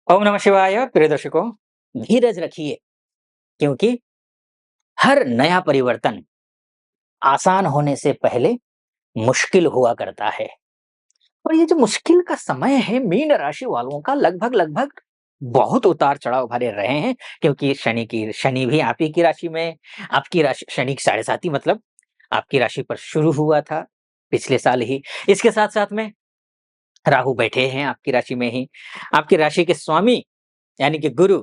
ओम नमः शिवाय प्रिय दर्शकों, धीरज रखिए क्योंकि हर नया परिवर्तन आसान होने से पहले मुश्किल हुआ करता है। और ये जो मुश्किल का समय है मीन राशि वालों का लगभग बहुत उतार-चढ़ाव भरे रहे हैं क्योंकि शनि भी आप ही की राशि में आपकी राशि शनि की साढ़े साती मतलब आपकी राशि पर शुरू हुआ था पिछले साल ही। इसके साथ-साथ में राहु बैठे हैं आपकी राशि में ही। आपकी राशि के स्वामी यानी कि गुरु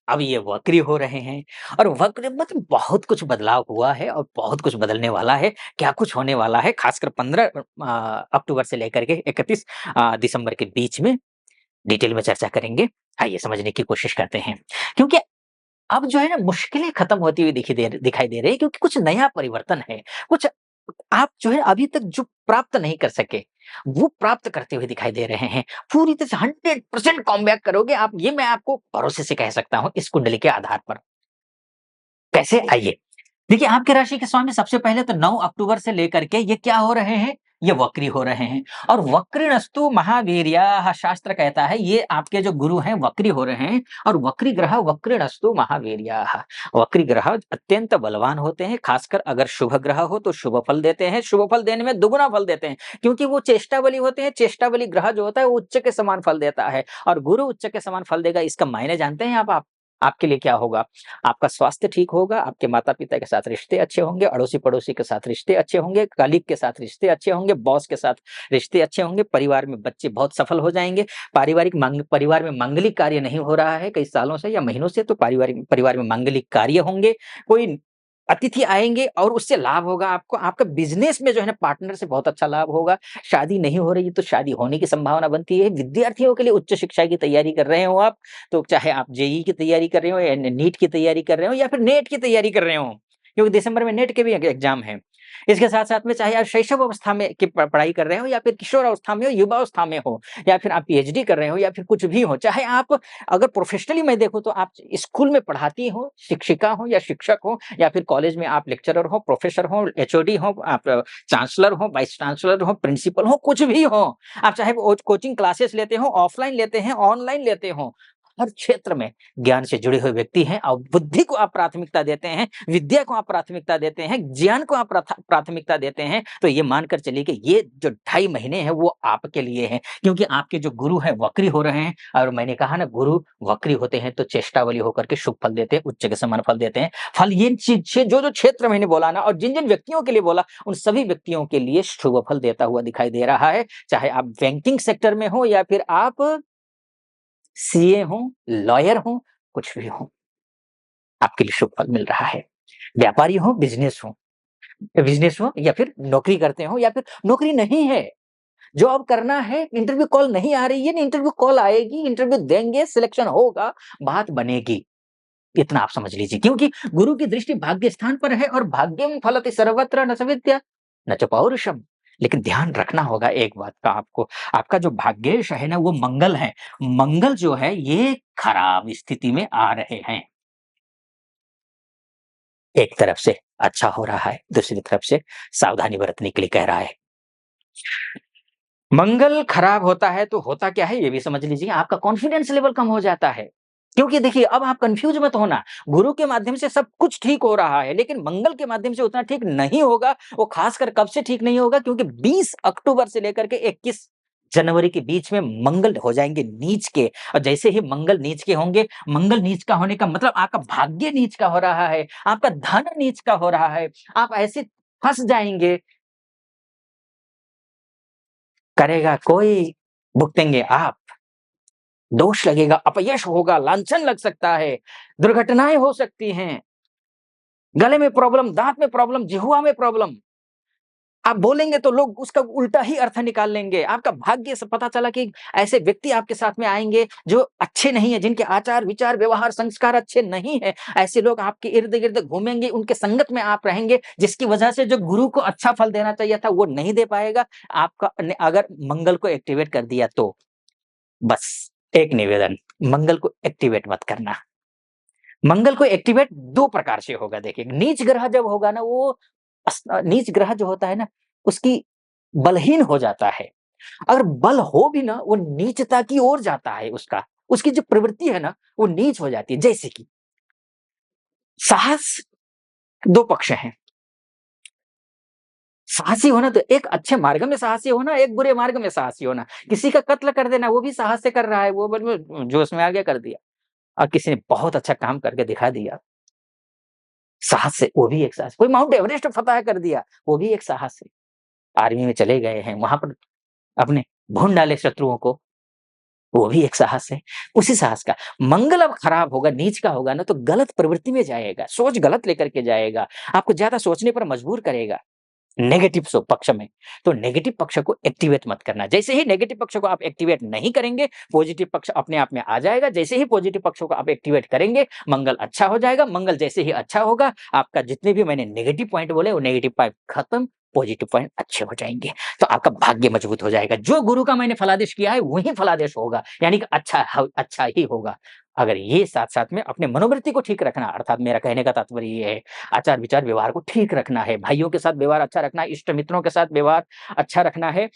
अब ये वक्री हो रहे हैं और वक्र मतलब बहुत कुछ बदलाव हुआ है और बहुत कुछ बदलने वाला है। क्या कुछ होने वाला है खासकर 15 अक्टूबर से लेकर के 31 दिसंबर के बीच में डिटेल में चर्चा करेंगे। आइए समझने की कोशिश करते हैं। क्योंकि अब जो है ना मुश्किलें खत्म होती हुई दिखाई दे रही है क्योंकि कुछ नया परिवर्तन है। कुछ आप जो है अभी तक जो प्राप्त नहीं कर सके, वो प्राप्त करते हुए दिखाई दे रहे हैं। पूरी तरह से 100% कमबैक करोगे आप, ये मैं आपको भरोसे से कह सकता हूँ इस कुंडली के आधार पर। कैसे? आइए। देखिए, आपकी राशि के स्वामी सबसे पहले तो 9 अक्टूबर से लेकर के ये क्या हो रहे हैं? ये वक्री हो रहे हैं और वक्रिणस्तु महावीर्याः शास्त्र कहता है ये आपके जो गुरु हैं वक्री हो रहे हैं और वक्री ग्रह वक्रिणस्तु महावीर्याः। वक्री ग्रह अत्यंत बलवान होते हैं, खासकर अगर शुभ ग्रह हो तो शुभ फल देते हैं, शुभ फल देने में दुगुना फल देते हैं क्योंकि वो चेष्टा बली होते हैं, चेष्टा बली ग्रह जो होता है वो उच्च के समान फल देता है और गुरु उच्च के समान फल देगा इसका मायने जानते हैं आप? आपके लिए क्या होगा? आपका स्वास्थ्य ठीक होगा, आपके माता-पिता के साथ रिश्ते अच्छे होंगे, अड़ोसी-पड़ोसी के साथ रिश्ते अच्छे होंगे, कलीग के साथ रिश्ते अच्छे होंगे, बॉस के साथ रिश्ते अच्छे होंगे, परिवार में बच्चे बहुत सफल हो जाएँगे, परिवार में मांगलिक कार्य नहीं हो रहा है कई सालों से या महीनों से तो पारिवारिक परिवार में मांगलिक कार्य होंगे, कोई अतिथि आएँगे और उससे लाभ होगा आपको, आपका बिज़नेस में जो है ना पार्टनर से बहुत अच्छा लाभ होगा, शादी नहीं हो रही है तो शादी होने की संभावना बनती है, विद्यार्थियों के लिए उच्च शिक्षा की तैयारी कर रहे हो आप तो चाहे आप जेईई की तैयारी कर रहे हो या नीट की तैयारी कर रहे हो या फिर नेट की तैयारी कर रहे हो, क्योंकि दिसंबर में नेट के भी एग्ज़ाम हैं। इसके साथ-साथ में चाहे आप शैशव अवस्था में की पढ़ाई कर रहे हो या फिर किशोर अवस्था में हो, युवा अवस्था में हो या फिर आप पीएचडी कर रहे हो या फिर कुछ भी हो, चाहे आप अगर प्रोफ़ेशनली मैं देखूँ तो आप स्कूल में पढ़ाती हो, शिक्षिका हो या शिक्षक हो या फिर कॉलेज में आप लेक्चरर हो, प्रोफ़ेसर हो, एचओडी हो, आप चांसलर हो, वाइस चांसलर हो, प्रिंसिपल हो, कुछ भी हो। आप चाहे वो कोचिंग क्लासेस लेते हो, ऑफ़लाइन लेते हैं, ऑनलाइन लेते हो, हर क्षेत्र में ज्ञान से जुड़े हुए व्यक्ति हैं और बुद्धि को आप प्राथमिकता देते हैं, विद्या को आप प्राथमिकता देते हैं, ज्ञान को आप प्राथमिकता देते हैं, तो ये मानकर चलिए कि ये जो ढाई महीने हैं वो आपके लिए हैं। क्योंकि आपके जो गुरु हैं वक्री हो रहे हैं और मैंने कहा ना गुरु वक्री होते हैं तो चेष्टावली होकर के शुभ फल देते हैं, उच्च के समान फल देते हैं। फल ये चीज़ जो क्षेत्र मैंने बोला ना और जिन-जिन व्यक्तियों के लिए बोला, उन सभी व्यक्तियों के लिए शुभ फल देता हुआ दिखाई दे रहा है। चाहे आप बैंकिंग सेक्टर में हो या फिर आप सीए हों, लॉयर हों, कुछ भी हों, आपके लिए शुभ फल मिल रहा है। व्यापारी हो, बिज़नेस हो या फिर नौकरी करते हो या फिर नौकरी नहीं है, जॉब करना है, इंटरव्यू कॉल नहीं आ रही है, इंटरव्यू कॉल आएगी, इंटरव्यू देंगे, सिलेक्शन होगा, बात बनेगी। इतना आप समझ लीजिए क्योंकि गुरु की दृष्टि भाग्य स्थान पर है और भाग्यं फलति सर्वत्र न च विद्या न च पौरुषम। लेकिन ध्यान रखना होगा एक बात का आपको, आपका जो भाग्येश है ना वो मंगल है। मंगल जो है ये खराब स्थिति में आ रहे हैं। एक तरफ से अच्छा हो रहा है, दूसरी तरफ से सावधानी बरतने के लिए कह रहा है। मंगल खराब होता है तो होता क्या है ये भी समझ लीजिए, आपका कॉन्फिडेंस लेवल कम हो जाता है। क्योंकि देखिए अब आप कन्फ्यूज़ मत होना, गुरु के माध्यम से सब कुछ ठीक हो रहा है, लेकिन मंगल के माध्यम से उतना ठीक नहीं होगा, वो खासकर कब से ठीक नहीं होगा क्योंकि 20 अक्टूबर से लेकर के 21 जनवरी के बीच में मंगल हो जाएँगे नीच के और जैसे ही मंगल नीच के होंगे, मंगल नीच का होने का मतलब आपका भाग्य नीच का हो रहा है, आपका धन नीच का हो रहा है, आप ऐसे फँस जाएँगे करेगा कोई, भुगतेंगे आप। दोष लगेगा, अपयश होगा, लांछन लग सकता है, दुर्घटनाएँ हो सकती हैं, गले में प्रॉब्लम, दाँत में प्रॉब्लम, जिह्वा में प्रॉब्लम। आप बोलेंगे तो लोग उसका उल्टा ही अर्थ निकाल लेंगे। आपका भाग्य से पता चला कि ऐसे व्यक्ति आपके साथ में आएँगे जो अच्छे नहीं हैं, जिनके आचार, विचार, व्यवहार, संस्कार अच्छे नहीं हैं। ऐसे लोग आपके इर्द-गिर्द घूमेंगे, उनके संगत में आप रहेंगे, जिसकी वजह से जो गुरु को अच्छा फल देना चाहिए था, वो नहीं दे पाएगा। आपका ने अगर मंगल को एक्टिवेट कर दिया तो। बस एक निवेदन, मंगल को एक्टिवेट मत करना। मंगल को एक्टिवेट 2 प्रकार से होगा देखिए, नीच ग्रह जब होगा ना वो नीच ग्रह जो होता है ना, उसकी बलहीन हो जाता है। अगर बल हो भी ना, वो नीचता की ओर जाता है उसका। उसकी जो प्रवृत्ति है ना, वो नीच हो जाती है। जैसे कि साहस 2 पक्ष हैं। साहसी होना तो एक अच्छे मार्ग में साहसी होना, एक बुरे मार्ग में साहसी होना। किसी का कत्ल कर देना, वो भी साहस से कर रहा है, वो जोश में आ गया कर दिया। और किसी ने बहुत अच्छा काम करके दिखा दिया, साहस से, वो भी एक साहस। कोई माउंट एवरेस्ट फतह कर दिया, वो भी एक साहस है। आर्मी में चले गए हैं, वहाँ पर अपने भून डाले शत्रुओं को, वो भी एक साहस है। उसी साहस का मंगल अब खराब होगा, नीच का होगा ना, तो गलत प्रवृत्ति में जाएगा, सोच गलत लेकर के जाएगा, आपको ज़्यादा सोचने पर मजबूर करेगा। नेगेटिव पक्ष में, तो नेगेटिव पक्ष को एक्टिवेट मत करना। जैसे ही नेगेटिव पक्ष को आप एक्टिवेट नहीं करेंगे, पॉजिटिव पक्ष अपने आप में आ जाएगा। जैसे ही पॉजिटिव पक्षों को आप एक्टिवेट करेंगे, मंगल अच्छा हो जाएगा। मंगल जैसे ही अच्छा होगा, आपका जितने भी मैंने नेगेटिव पॉइंट बोले, वो नेगेटिव पॉइंट खत्म, पॉजिटिव पॉइंट अच्छे हो जाएंगे, तो आपका भाग्य मजबूत हो जाएगा। जो गुरु का मैंने फलादेश किया है, वही फलादेश होगा, यानी कि अच्छा ही होगा। अगर ये साथ-साथ में अपने मनोवृत्ति को ठीक रखना, अर्थात मेरा कहने का तात्पर्य ये है, आचार विचार व्यवहार को ठीक रखना है, भाइयों के साथ व्यवहार अच्छा रखना है, इष्ट मित्रों के साथ व्यवहार अच्छा रखना है,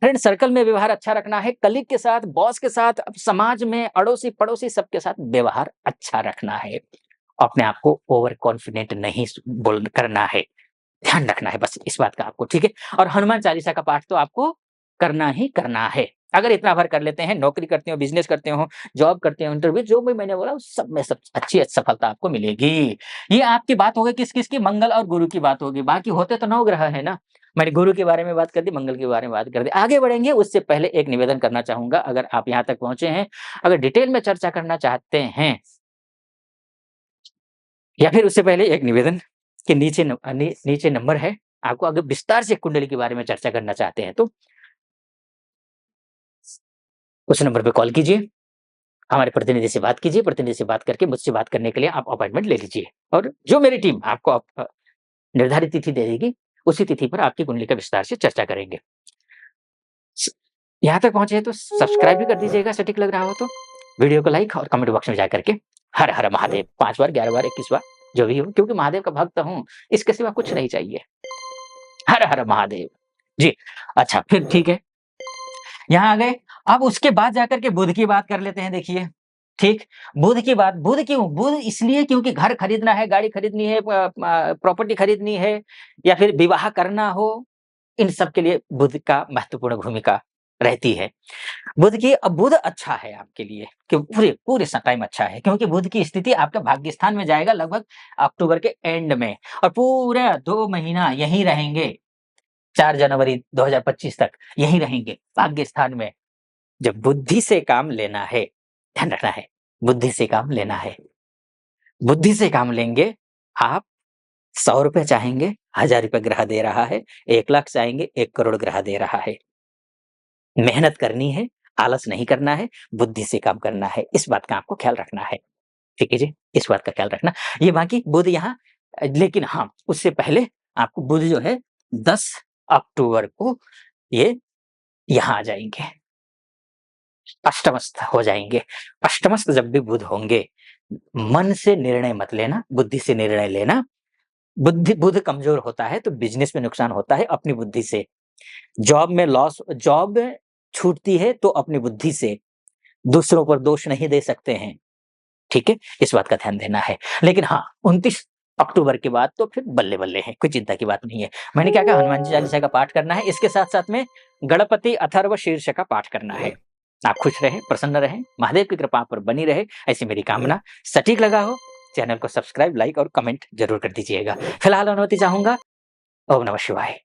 फ्रेंड सर्कल में व्यवहार अच्छा रखना है, कलीग के साथ, बॉस के साथ, समाज में अड़ोसी पड़ोसी सबके साथ व्यवहार अच्छा रखना है। अपने आप को ओवर कॉन्फिडेंट नहीं बोल करना है, ध्यान रखना है बस इस बात का आपको, ठीक है। और हनुमान चालीसा का पाठ तो आपको करना ही करना है। अगर इतना भर कर लेते हैं, नौकरी करते हो, बिजनेस करते हो, जॉब करते हो, इंटरव्यू, जो भी मैंने बोला उस सब में सब अच्छी सफलता आपको मिलेगी। ये आपकी बात हो गई किस-किस की, मंगल और गुरु की बात होगी। बाकी होते तो 9 ग्रह है ना। मैंने गुरु के बारे में बात कर दी, मंगल के बारे में बात कर दी। आगे बढ़ेंगे उससे पहले एक निवेदन करना चाहूँगा, अगर आप यहाँ तक पहुँचे हैं, अगर डिटेल में चर्चा करना चाहते हैं, या फिर उससे पहले एक निवेदन कि नीचे नंबर है, आपको अगर विस्तार से कुंडली के बारे में चर्चा करना चाहते हैं, तो उस नंबर पे कॉल कीजिए, हमारे प्रतिनिधि से बात कीजिए, प्रतिनिधि से बात करके मुझसे बात करने के लिए आप अपॉइंटमेंट ले लीजिए, और जो मेरी टीम आपको निर्धारित तिथि दे देगी, उसी तिथि पर आपकी कुंडली का विस्तार से चर्चा करेंगे। स यहाँ तक पहुँचे हैं तो सब्सक्राइब भी कर दीजिएगा सटीक लग रहा हो तो। वीडियो को लाइक और कमेंट बॉक्स में जाकर के हर हर महादेव 5 बार, 11 बार, 21 बार, जो भी हो, क्योंकि महादेव का भक्त हूँ, इसके सिवा कुछ नहीं चाहिए। हर हर महादेव। जी, अच्छा फिर ठीक है, यहाँ आ गए। अब उसके बाद जाकर के बुध की बात कर लेते हैं, देखिए, ठीक? बुध की बात, बुध क्यों? बुध इसलिए क्योंकि घर खरीदना है, गाड़ी खरीदनी है, प्रॉपर्टी खरीदनी है, या फिर विवाह करना हो, इन सब के लिए बुध का महत्वपूर्ण भूमिका रहती है। बुध की, अब बुध अच्छा है आपके लिए, क्यों? पूरे पूरे टाइम अच्छा है, क्योंकि बुध की स्थिति आपका भाग्य स्थान में जाएगा लगभग अक्टूबर के एंड में, और पूरा 2 महीना यहीं रहेंगे, 4 जनवरी 2025 तक यहीं रहेंगे भाग्य स्थान में। जब बुद्धि से काम लेना है, ध्यान रखना है, बुद्धि से काम लेना है। बुद्धि से काम लेंगे, आप ₹100 चाहेंगे, ₹1000 ग्रह दे रहा है, 1 लाख चाहेंगे, 1 करोड़ ग्रह दे रहा है। मेहनत करनी है, आलस नहीं करना है, बुद्धि से काम करना है, इस बात का आपको ख्याल रखना है। ठीक है जी? इस बात का ख्याल रखना। ये बाकी बुध यहाँ, लेकिन हाँ, उससे पहले आपको बुध जो है 10 अक्टूबर को ये यहाँ आ जाएँगे, अष्टमस्थ हो जाएँगे। अष्टमस्थ जब भी बुध होंगे, मन से निर्णय मत लेना, बुद्धि से निर्णय लेना। बुध कमज़ोर होता है तो बिज़नेस में नुकसान होता है अपनी बुद्धि से। जॉब छूटती है तो अपनी बुद्धि से, दूसरों पर दोष नहीं दे सकते हैं। ठीक है? इस बात का ध्यान देना है। लेकिन हाँ, 29 अक्टूबर के बाद तो फिर बल्ले-बल्ले है, कोई चिंता की बात नहीं है। मैंने क्या कहा, हनुमान जी चालीसा का पाठ करना है, इसके साथ-साथ में गणपति अथर्व शीर्ष का पाठ करना है। आप खुश रहें, प्रसन्न रहें, महादेव की कृपा आप पर बनी रहे, ऐसी मेरी कामना। सटीक लगा हो, चैनल को सब्सक्राइब, लाइक और कमेंट ज़रूर कर दीजिएगा। फिलहाल अनुमति चाहूँगा। ओम नमः शिवाय।